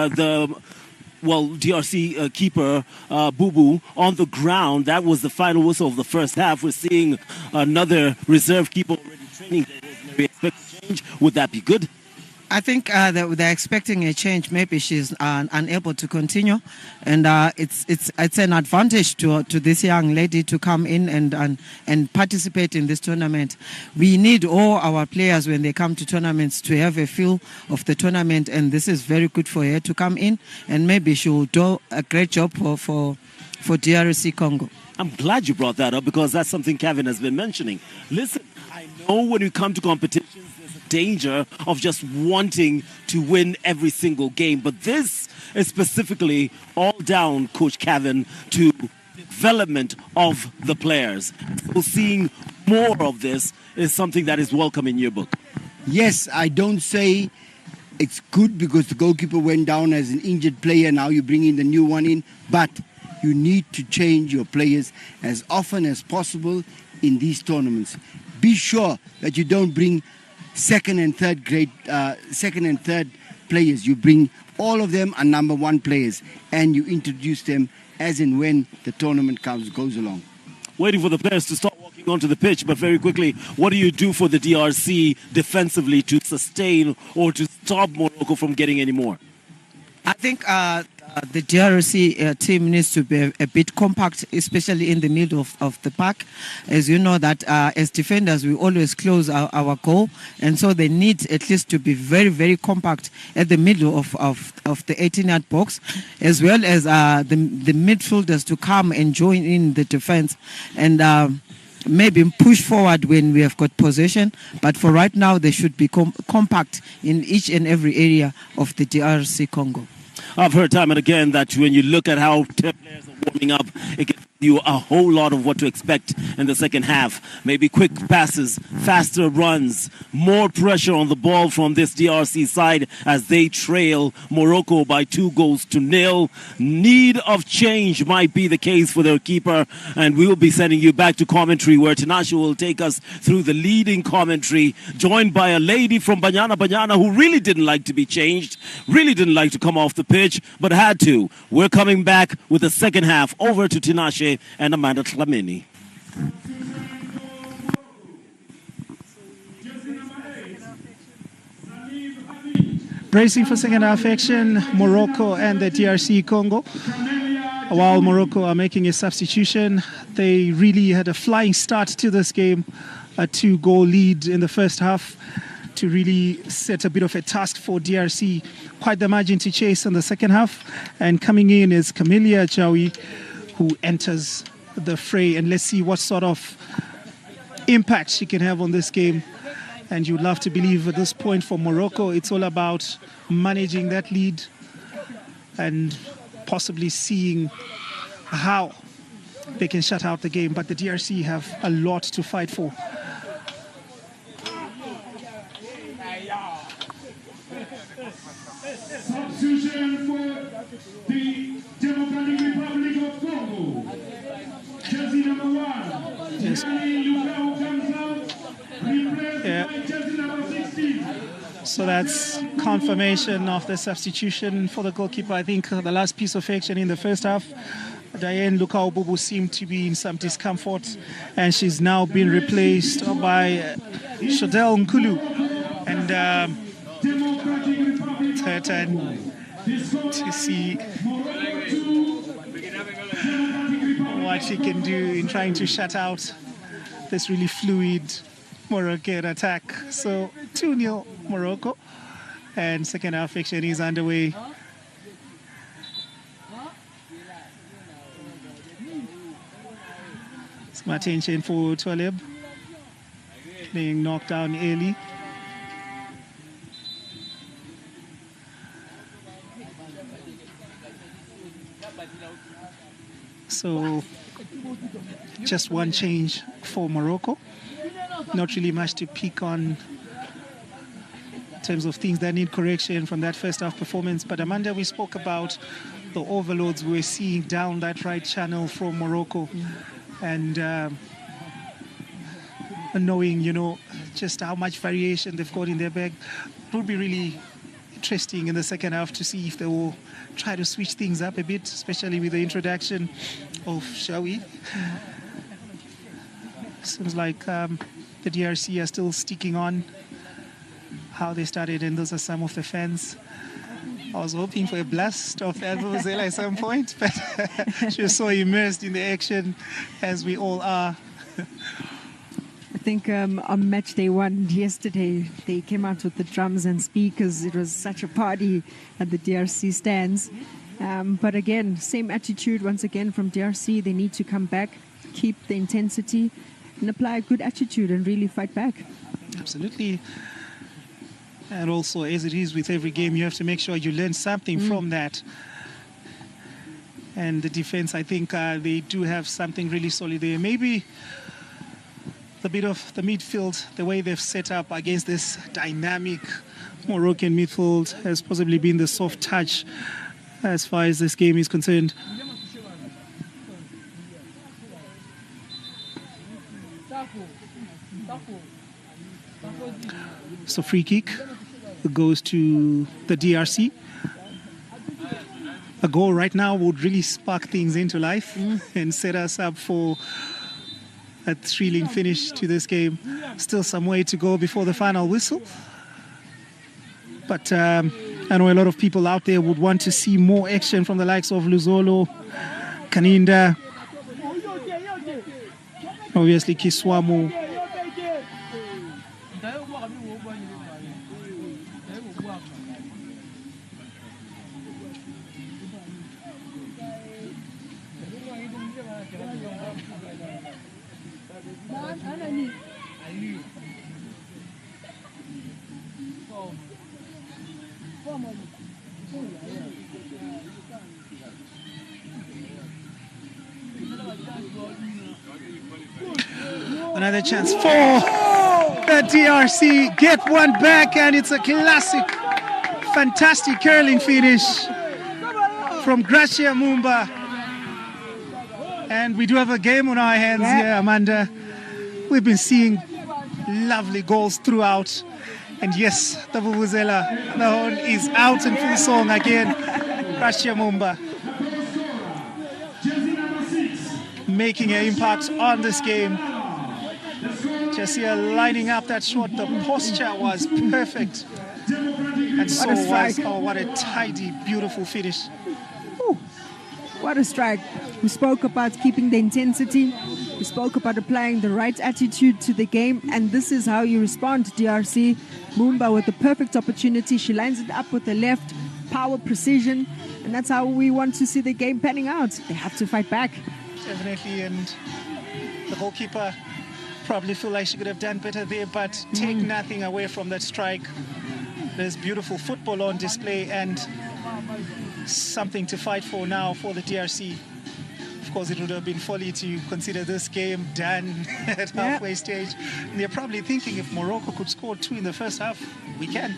keeper Boo on the ground. That was the final whistle of the first half. We're seeing another reserve keeper already training. We expect a change. Would that be good? I think they're expecting a change. Maybe she's unable to continue, and it's an advantage to this young lady to come in and participate in this tournament. We need all our players when they come to tournaments to have a feel of the tournament, and this is very good for her to come in, and maybe she will do a great job for DRC Congo. I'm glad you brought that up because that's something Kevin has been mentioning. Listen, I know when you come to competitions, danger of just wanting to win every single game, but this is specifically all down, Coach Kevin, to development of the players. So seeing more of this is something that is welcome in your book. Yes, I don't say it's good because the goalkeeper went down as an injured player. Now you bring in the new one in, but you need to change your players as often as possible in these tournaments. Be sure that you don't bring second and third players. You bring all of them are number one players, and you introduce them as and when the tournament goes along. Waiting for the players to start walking onto the pitch, but very quickly, what do you do for the DRC defensively to sustain or to stop Morocco from getting any more? I think the DRC team needs to be a bit compact, especially in the middle of the pack. As you know that as defenders, we always close our goal, and so they need at least to be very, very compact at the middle of the 18-yard box, as well as the midfielders to come and join in the defense and maybe push forward when we have got possession. But for right now, they should be compact in each and every area of the DRC Congo. I've heard time and again that when you look at how players are warming up, it gives you a whole lot of what to expect in the second half. Maybe quick passes, faster runs, more pressure on the ball from this DRC side as they trail Morocco by 2-0. Need of change might be the case for their keeper, and we will be sending you back to commentary where Tinashe will take us through the leading commentary, joined by a lady from Banyana who really didn't like to be changed, really didn't like to come off the pitch, but had to. We're coming back with the second half. Over to Tinashe and Amanda Tlamini. Bracing for second half action, Morocco and the DRC Congo. While Morocco are making a substitution, they really had a flying start to this game, a 2-goal lead in the first half to really set a bit of a task for DRC. Quite the margin to chase in the second half. And coming in is Camelia Jawi, who enters the fray, and let's see what sort of impact she can have on this game. And you'd love to believe at this point for Morocco, it's all about managing that lead and possibly seeing how they can shut out the game. But the DRC have a lot to fight for. Substitution for the Democratic Republic of Congo. Yeah. So that's confirmation of the substitution for the goalkeeper. I think the last piece of action in the first half, Diane Lukaububu seemed to be in some discomfort, and she's now been replaced by Shadel Nkulu. And third time to see what she can do in trying to shut out this really fluid Moroccan attack. So 2-0 Morocco, and second half action is underway. Smart attention for Twaleb, being knocked down early. So just one change for Morocco. Not really much to pick on in terms of things that need correction from that first half performance. But Amanda, we spoke about the overloads we're seeing down that right channel from Morocco, and knowing, you know, just how much variation they've got in their bag. It would be really interesting in the second half to see if they will try to switch things up a bit, especially with the introduction of Shawi. Seems like the DRC are still sticking on how they started, and those are some of the fans. I was hoping for a blast of Vuvuzela at some point, but she was so immersed in the action, as we all are. I think on match day one yesterday, they came out with the drums and speakers. It was such a party at the DRC stands. But again, same attitude once again from DRC. They need to come back, keep the intensity, and apply a good attitude and really fight back. Absolutely. And also, as it is with every game, you have to make sure you learn something from that. And the defense, I think they do have something really solid there. Maybe the bit of the midfield, the way they've set up against this dynamic Moroccan midfield has possibly been the soft touch as far as this game is concerned. So free kick goes to the DRC. A goal right now would really spark things into life and set us up for a thrilling finish to this game. Still some way to go before the final whistle. But I know a lot of people out there would want to see more action from the likes of Luzolo, Kaninda, obviously Kiswamu. Another chance for the DRC. Get one back, and it's a classic, fantastic curling finish from Gracia Mumba. And we do have a game on our hands here, Amanda. We've been seeing lovely goals throughout. And yes, the Vuvuzela, the horn is out in full song again. Gracia Mumba making an impact on this game. Just here lining up that shot, the posture was perfect. And so was, oh, what a tidy, beautiful finish. Ooh, what a strike. We spoke about keeping the intensity. We spoke about applying the right attitude to the game. And this is how you respond to DRC. Mumba with the perfect opportunity. She lines it up with the left, power, precision. And that's how we want to see the game panning out. They have to fight back. Definitely, and the goalkeeper probably feel like she could have done better there, but take nothing away from that strike. There's beautiful football on display and something to fight for now for the DRC. Of course, it would have been folly to consider this game done at halfway stage. And they're probably thinking if Morocco could score 2 in the first half, we can.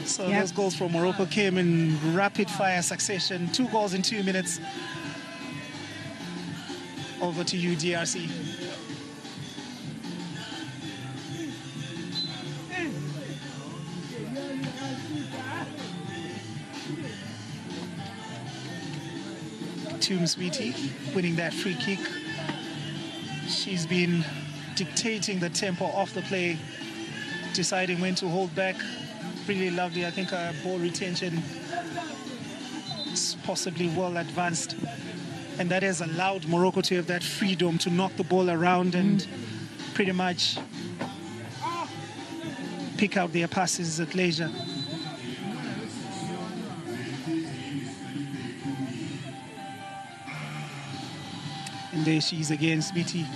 So those goals from Morocco came in rapid fire succession. 2 goals in 2 minutes. Over to you, DRC. Sweetie winning that free kick. She's been dictating the tempo of the play, deciding when to hold back. Really lovely. I think her ball retention is possibly well advanced, and that has allowed Morocco to have that freedom to knock the ball around and pretty much pick out their passes at leisure. And there she is again, Smithy,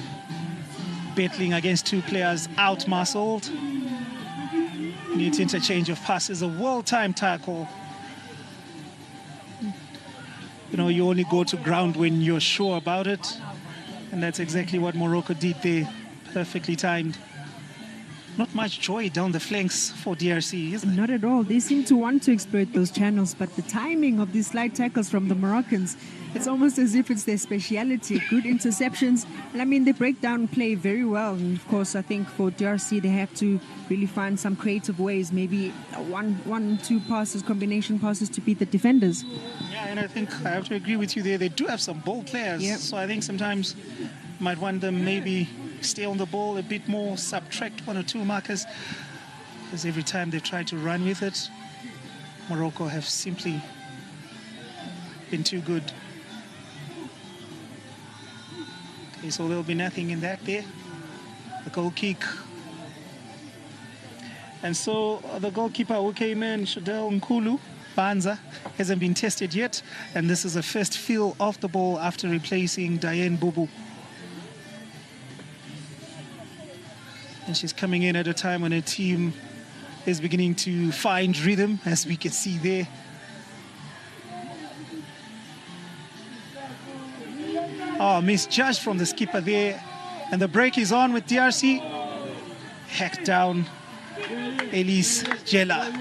battling against two players, out-muscled. Neat interchange of passes, a well-timed tackle. You know, you only go to ground when you're sure about it. And that's exactly what Morocco did there, perfectly timed. Not much joy down the flanks for DRC, isn't it? Not at all. They seem to want to exploit those channels, but the timing of these slight tackles from the Moroccans, it's almost as if it's their speciality. Good interceptions. And I mean, they break down play very well. And of course, I think for DRC, they have to really find some creative ways, maybe one, two passes, combination passes to beat the defenders. Yeah, and I think I have to agree with you there. They do have some bold players. Yep. So I think sometimes you might want them maybe stay on the ball a bit more, subtract one or two markers, because every time they try to run with it, Morocco have simply been too good. Okay, so there'll be nothing in that there. The goal kick. And so the goalkeeper who came in, Shadel Nkulu Banza, hasn't been tested yet, and this is a first feel of the ball after replacing Diane Bubu. And she's coming in at a time when her team is beginning to find rhythm, as we can see there. Oh, misjudged from the skipper there. And the break is on with DRC. Hacked down Elise Jela.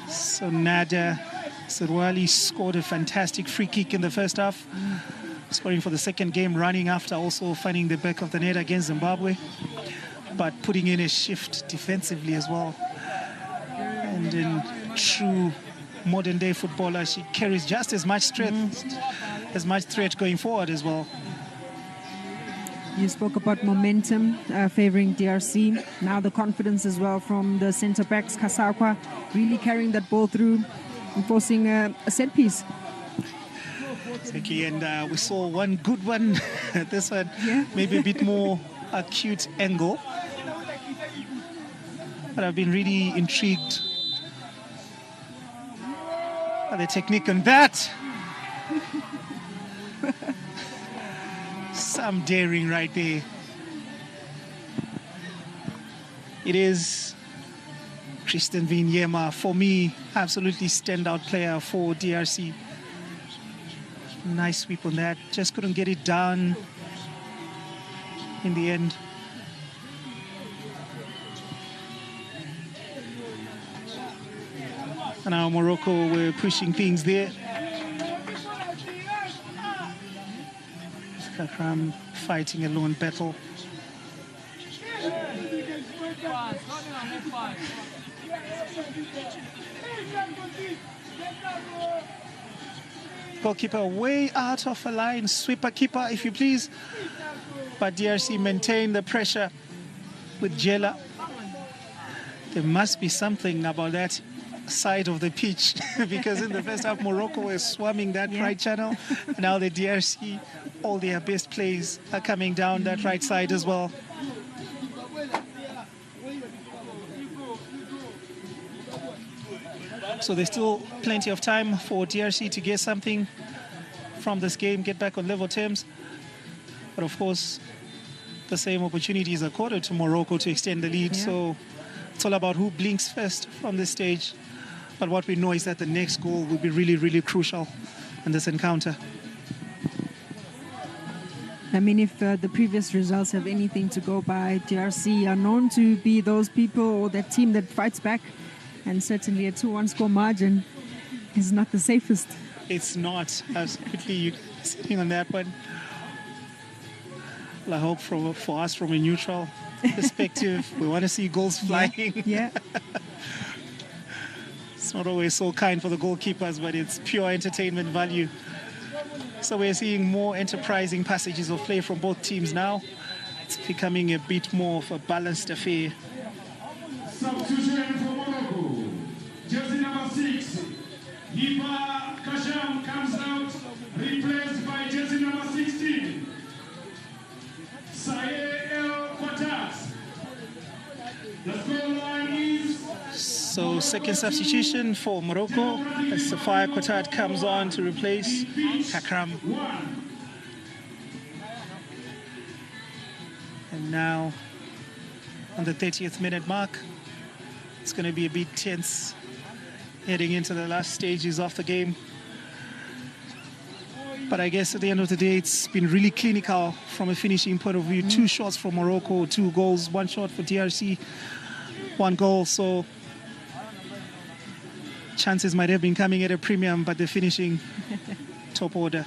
So Nada Sirwali scored a fantastic free kick in the first half, scoring for the second game running after also finding the back of the net against Zimbabwe, but putting in a shift defensively as well. And in true modern day footballer, she carries just as much strength, as much threat going forward as well. You spoke about momentum favoring DRC. Now the confidence as well from the centre backs, Kasakwa, really carrying that ball through and forcing a set piece. Okay, and we saw one good one. This one, maybe a bit more acute angle. But I've been really intrigued by the technique on that. Some daring right there. It is Kristen Vinyema, for me, absolutely standout player for DRC. Nice sweep on that. Just couldn't get it done in the end. And now Morocco were pushing things there. Kakram fighting a lone battle. Goalkeeper way out of a line. Sweeper keeper, if you please. But DRC maintain the pressure with Jela. There must be something about that side of the pitch because in the first half Morocco was swarming that right channel. Now the DRC, all their best plays are coming down that right side as well. So there's still plenty of time for DRC to get something from this game, get back on level terms. But of course, the same opportunities are accorded to Morocco to extend the lead. So it's all about who blinks first from this stage. But what we know is that the next goal will be really, really crucial in this encounter. I mean, if the previous results have anything to go by, DRC are known to be those people or that team that fights back And certainly a 2-1 score margin is not the safest. It's not. Absolutely, you sitting on that one. Well, I hope for us from a neutral perspective, we want to see goals flying. Yeah. It's not always so kind for the goalkeepers, but it's pure entertainment value. So we're seeing more enterprising passages of play from both teams now. It's becoming a bit more of a balanced affair. Substitution for Morocco. Jersey number 6. Hiba Kasham comes out, replaced by jersey number 16. Saye El Quatas. The scoreline is... So second substitution for Morocco as Safaya Quatat comes on to replace Hakram. And now on the 30th minute mark, it's going to be a bit tense heading into the last stages of the game. But I guess at the end of the day, it's been really clinical from a finishing point of view. 2 shots for Morocco, 2 goals, 1 shot for DRC, 1 goal. So chances might have been coming at a premium, but the finishing top order.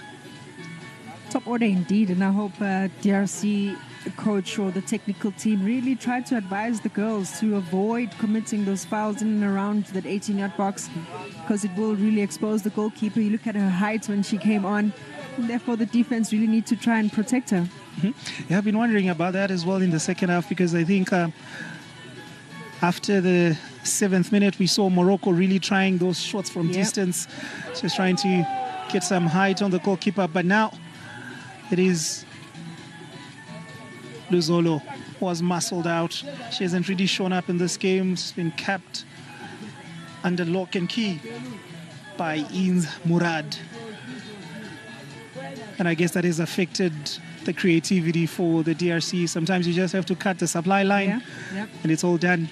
Top order indeed, and I hope DRC coach or the technical team really try to advise the girls to avoid committing those fouls in and around that 18-yard box, because it will really expose the goalkeeper. You look at her height when she came on, and therefore the defense really need to try and protect her. Yeah, I've been wondering about that as well in the second half, because I think after the 7th minute, we saw Morocco really trying those shots from distance, just trying to get some height on the goalkeeper. But now it is Luzolo was muscled out. She hasn't really shown up in this game. She's been kept under lock and key by Inz Murad. And I guess that has affected the creativity for the DRC. Sometimes you just have to cut the supply line and it's all done.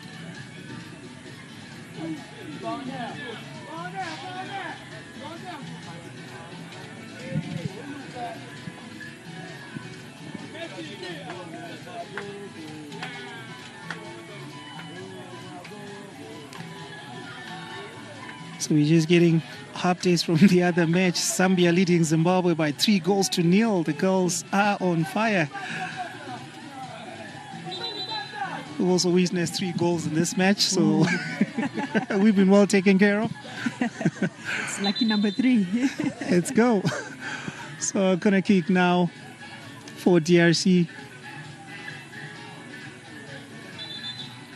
So we're just getting updates from the other match. Zambia leading Zimbabwe by 3-0. The girls are on fire. We've also witnessed 3 goals in this match, so we've been well taken care of. It's lucky number 3. Let's go. So corner kick now for DRC.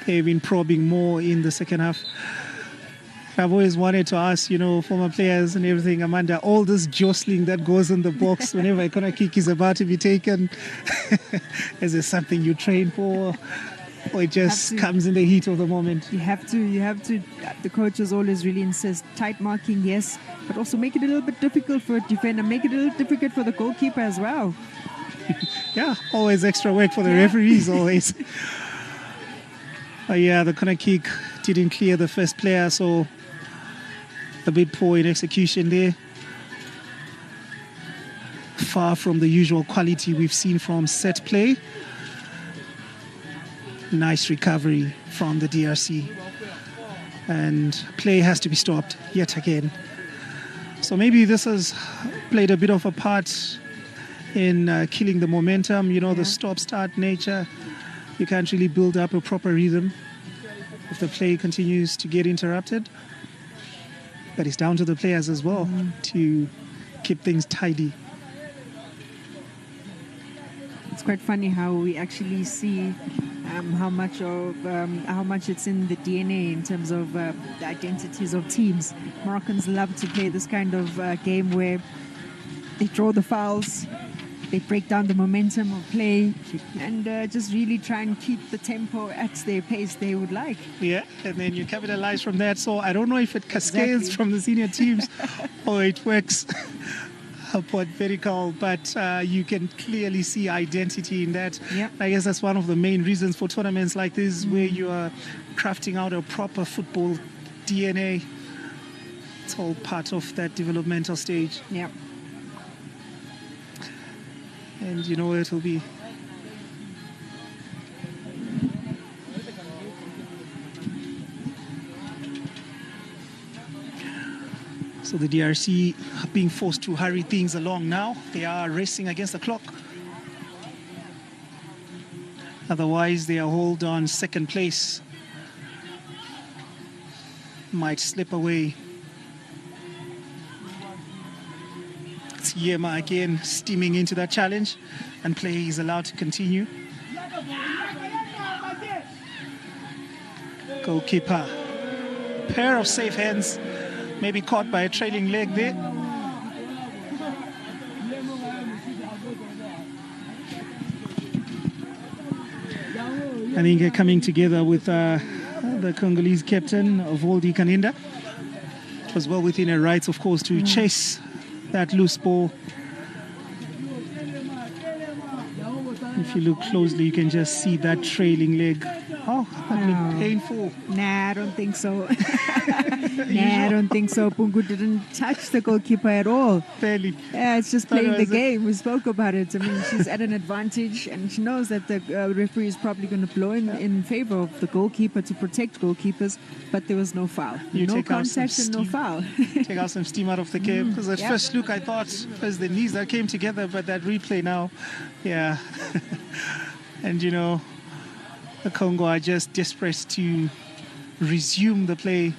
They've been probing more in the second half. I've always wanted to ask, former players and everything, Amanda, all this jostling that goes in the box whenever a corner kick is about to be taken, is there something you train for, or it just comes in the heat of the moment? You have to. The coaches always really insist, tight marking, yes, but also make it a little bit difficult for a defender, make it a little difficult for the goalkeeper as well. Yeah, always extra work for the referees, always. The corner kick didn't clear the first player, so a bit poor in execution there. Far from the usual quality we've seen from set play. Nice recovery from the DRC. And play has to be stopped yet again. So maybe this has played a bit of a part in killing the momentum. The stop-start nature. You can't really build up a proper rhythm if the play continues to get interrupted. But it's down to the players as well to keep things tidy. It's quite funny how we actually see how much it's in the DNA in terms of the identities of teams. Moroccans love to play this kind of game where they draw the fouls, they break down the momentum of play, and just really try and keep the tempo at their pace they would like. Yeah, and then you capitalize from that. So I don't know if it cascades from the senior teams or it works upward vertical, but you can clearly see identity in that. Yep. I guess that's one of the main reasons for tournaments like this, where you are crafting out a proper football DNA. It's all part of that developmental stage. Yeah. And you know it'll be So the DRC are being forced to hurry things along now. They are racing against the clock. Otherwise, they are hold on second place. Might slip away. It's Yema again steaming into that challenge, and play is allowed to continue. Goalkeeper. Pair of safe hands. Maybe caught by a trailing leg there. I think coming together with the Congolese captain of Voldi Kaninda. It was well within her rights, of course, to chase that loose ball. If you look closely, you can just see that trailing leg. Oh, that looked painful. Nah, I don't think so. I don't think so. Pungu didn't touch the goalkeeper at all. Barely. Yeah, it's just playing the game. We spoke about it. I mean, she's at an advantage, and she knows that the referee is probably going to blow in favor of the goalkeeper to protect goalkeepers, but there was no foul. No contact and no foul. Take out some steam out of the game, because at first look, I thought it was the knees that came together, but that replay now, yeah. And, you know, the Congo are just desperate to resume the play.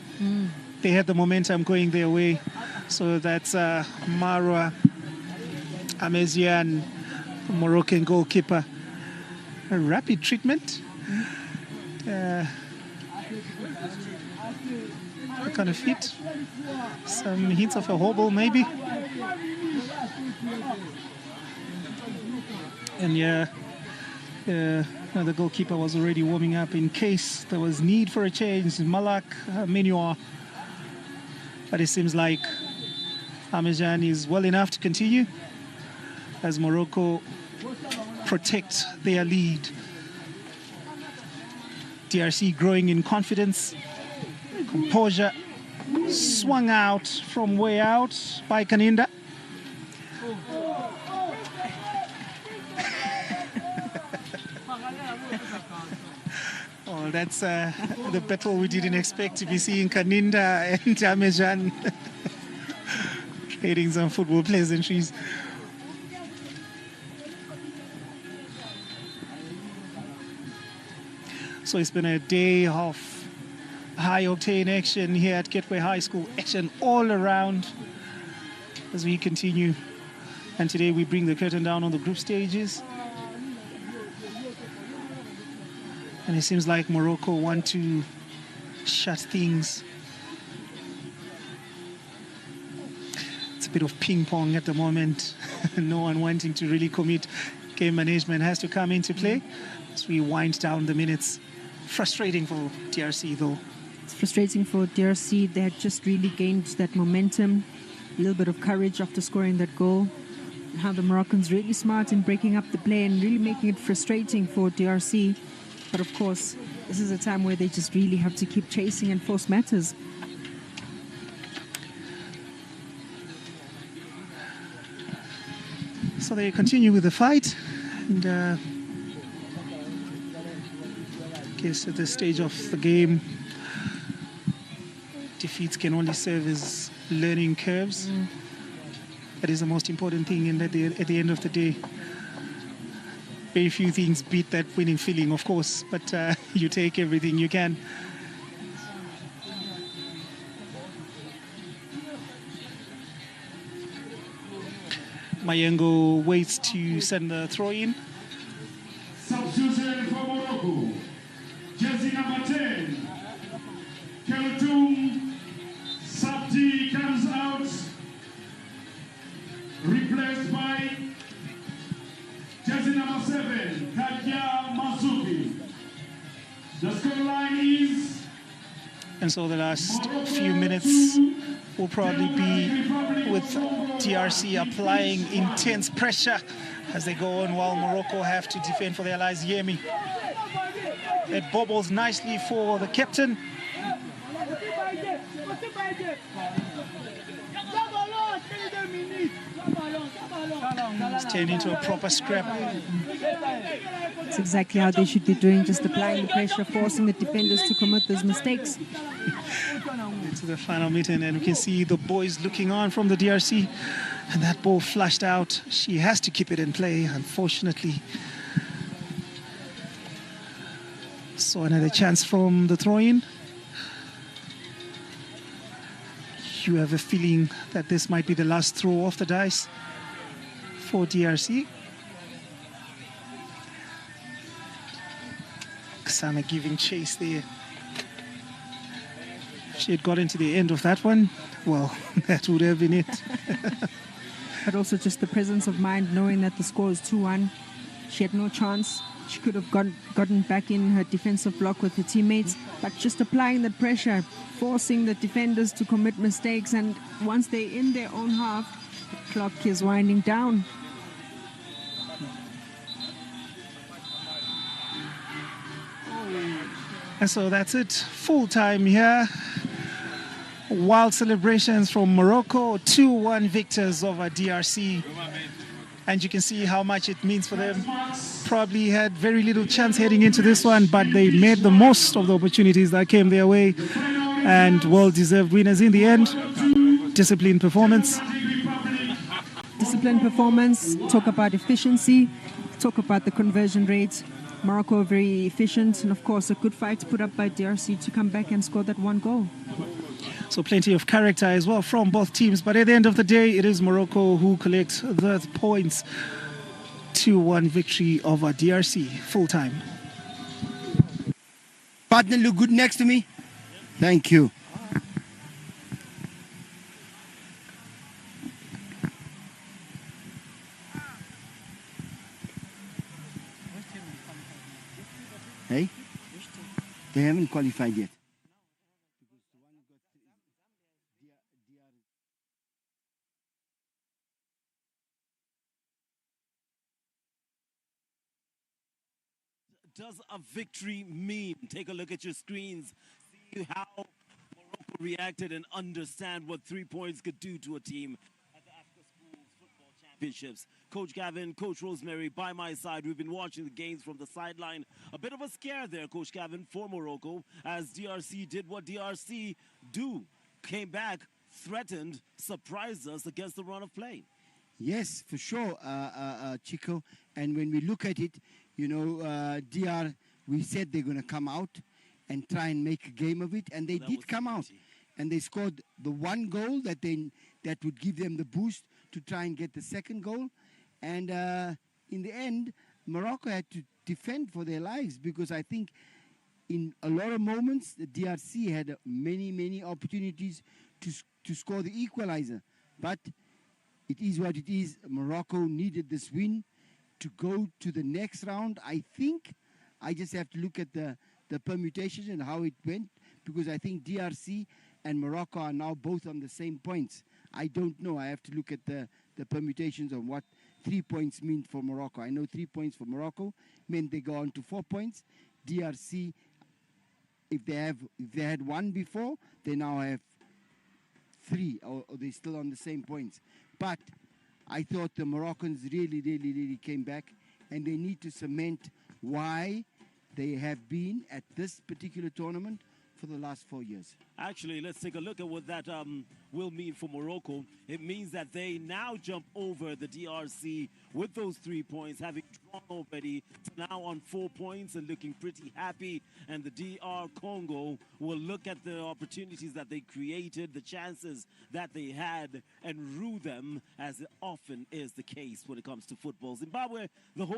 They had the momentum going their way. So that's Marwa Amezian, Moroccan goalkeeper. A rapid treatment. Kind of fit. Some hints of a hobble, maybe. And the goalkeeper was already warming up in case there was need for a change. Malak Menua. But it seems like Amejan is well enough to continue as Morocco protect their lead. DRC growing in confidence, composure, swung out from way out by Kaninda. Oh, that's the battle we didn't expect to be seeing. Kaninda and Amejan trading some football pleasantries. So it's been a day of high-octane action here at Gateway High School. Action all around as we continue. And today we bring the curtain down on the group stages. And it seems like Morocco want to shut things. It's a bit of ping-pong at the moment. No one wanting to really commit. Game management has to come into play as we wind down the minutes. Frustrating for DRC, though. It's frustrating for DRC. They had just really gained that momentum, a little bit of courage after scoring that goal. And how the Moroccans really smart in breaking up the play and really making it frustrating for DRC. But of course, this is a time where they just really have to keep chasing and force matters. So they continue with the fight. And I guess at this stage of the game, defeats can only serve as learning curves. That is the most important thing, and at the end of the day, very few things beat that winning feeling, of course, but you take everything you can. Mayengo waits to send the throw in. Substitution for Morocco. Jersey number 10. Keltoum Sabti comes out. Replaced by jersey number 7, Kadia Masuki. The scoreline is... And so the last few minutes will probably be with DRC applying intense pressure as they go on, while Morocco have to defend for their lives. Yemi. It bobbles nicely for the captain. It's turned into a proper scrap. It's exactly how they should be doing, just applying the pressure, forcing the defenders to commit those mistakes. Into the final meeting, and we can see the boys looking on from the DRC, and that ball flushed out. She has to keep it in play, unfortunately. So another chance from the throw-in. You have a feeling that this might be the last throw off the dice for DRC. Ksana giving chase there. If she had got into the end of that one, well, that would have been it. But also just the presence of mind, knowing that the score is 2-1. She had no chance. She could have gotten back in her defensive block with her teammates, but just applying that pressure, forcing the defenders to commit mistakes, and once they're in their own half, the clock is winding down. And so that's it. Full time here. Wild celebrations from Morocco. 2-1 victors over DRC. And you can see how much it means for them. Probably had very little chance heading into this one, but they made the most of the opportunities that came their way. And well-deserved winners in the end. Disciplined performance. Disciplined performance. Talk about efficiency. Talk about the conversion rates. Morocco very efficient, and of course a good fight put up by DRC to come back and score that one goal. So plenty of character as well from both teams, but at the end of the day it is Morocco who collect the points. 2-1 victory over DRC. Full time. Partner, look good next to me. Thank you. Hey? They haven't qualified yet. Does a victory mean? Take a look at your screens. See how Morocco reacted and understand what 3 points could do to a team at the Africa Schools Football Championships. Coach Gavin, Coach Rosemary, by my side. We've been watching the games from the sideline. A bit of a scare there, Coach Gavin, for Morocco, as DRC did what DRC do. Came back, threatened, surprised us against the run of play. Yes, for sure, Chico. And when we look at it, you know, DR, we said they're going to come out and try and make a game of it. And they did come out. And they scored the one goal that would give them the boost to try and get the second goal. And in the end, Morocco had to defend for their lives, because I think in a lot of moments, the DRC had many opportunities to score the equalizer. But it is what it is. Morocco needed this win to go to the next round. I think I just have to look at the permutations and how it went, because I think DRC and Morocco are now both on the same points. I don't know. I have to look at the permutations of what 3 points mean for Morocco. I know 3 points for Morocco meant they go on to 4 points. DRC, if they had one before, they now have 3, or they're still on the same points. But I thought the Moroccans really came back, and they need to cement why they have been at this particular tournament for the last 4 years. Actually, let's take a look at what that will mean for Morocco. It means that they now jump over the DRC with those 3 points, having drawn already, now on 4 points and looking pretty happy. And the DR Congo will look at the opportunities that they created, the chances that they had, and rue them, as it often is the case when it comes to football. Zimbabwe, the host